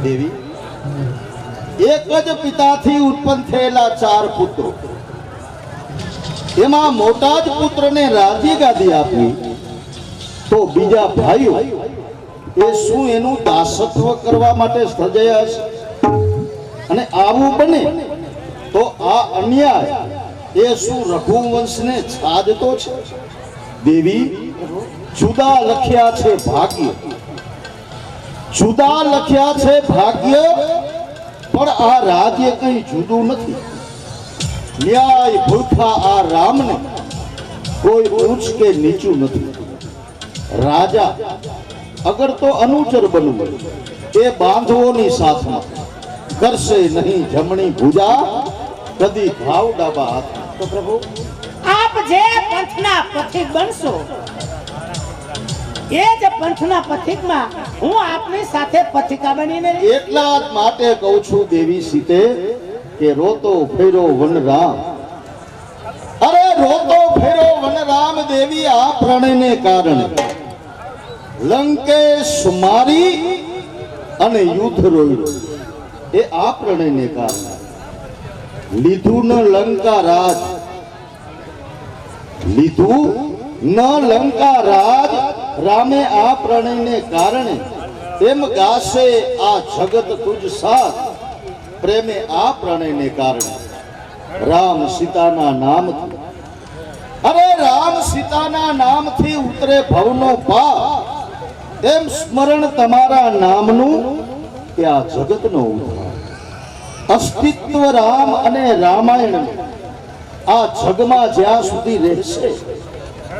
દેવી, એક જ પિતાથી ઉત્પન્ન થયેલા 4 પુત્રો, એમાં મોટા જ પુત્રને રાજી ગાદી આપી તો બીજા ભાઈઓ એ શું એનું દાસત્વ કરવા માટે સર્જાયા છે? અને આવું બને તો આ અન્યાય એ શું રઘુવંશને છાજતો છે? દેવી, જુદા લખ્યા છે ભાગ્ય, જુદા લખ્યા છે ભાગ્ય, પણ આ રાજ્ય કઈ જુદું નથી. ન્યાય ભૂખા આ રામને કોઈ ઊંચ કે નીચું નથી. રાજા અગર તો અનુચર બનવું એ બાંધવોની સાથમાં કરશે નહીં જમણી ભુજા, કદી ભાવ ડાબા હાથ. તો પ્રભુ, આપ જે પંથના પથિક બનશો એ જ પંથના પથિકમાં હું આપની સાથે પથિકા બનીને એટલા જ માટે કહું છું દેવી સીતે કે રોતો ફેરો વનરામ. અરે રોતો ફેરો વનરામ દેવી, આ પ્રણયને કારણે લંકેશ મારી અને યુદ્ધ રોયું. એ આ પ્રણયને કારણે લીધું ન લંકા રાજ, લીધું ન લંકા રાજ. રામે આ પ્રણયને કારણે એમ ગાશે આ જગત તુજ સાથ. પ્રેમે આ પ્રણયને કારણે રામ સીતાના નામથી, અરે રામ સીતાના નામથી ઉતરે ભવનો પાપ. એમ સ્મરણ તમારા નામનું કે આ જગતનો ઉદ્ધાર. અસ્તિત્વ રામ અને રામાયણ આ જગમાં જ્યાં સુધી રહેશે,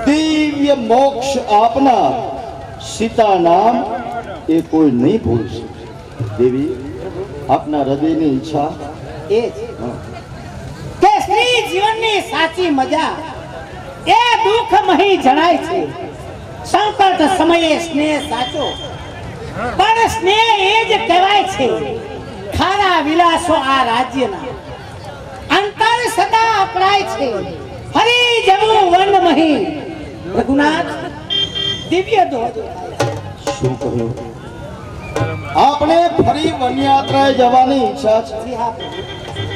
દિવ્ય મોક્ષ આપનાર સીતા નામ એ કોઈ નહીં ભૂલશે. દેવી, આપના હૃદયની ઈચ્છા એ જ કે સ્ત્રી જીવનની સાચી મજા એ દુઃખમહી જણાય છે. સંકટ સમયે સ્નેહ સાચો, પણ સ્નેહ એ જ કહેવાય છે ખારા વિલાસો આ રાજ્યના. અંતર સદા અપરાય છે હરી જવું વનમહી. રઘુનાથ, દિવ્ય દોહો. શું કહ્યું? આપણે ફરી વનયાત્રાએ જવાની ઈચ્છા છે,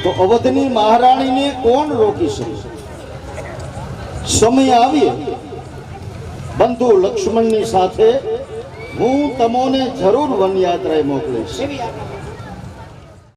તો અવધની મહારાણીને કોણ રોકી શકે? સમય આવીએ બંધુ લક્ષ્મણની સાથે હું તમોને જરૂર વનયાત્રાએ મોકલીશ.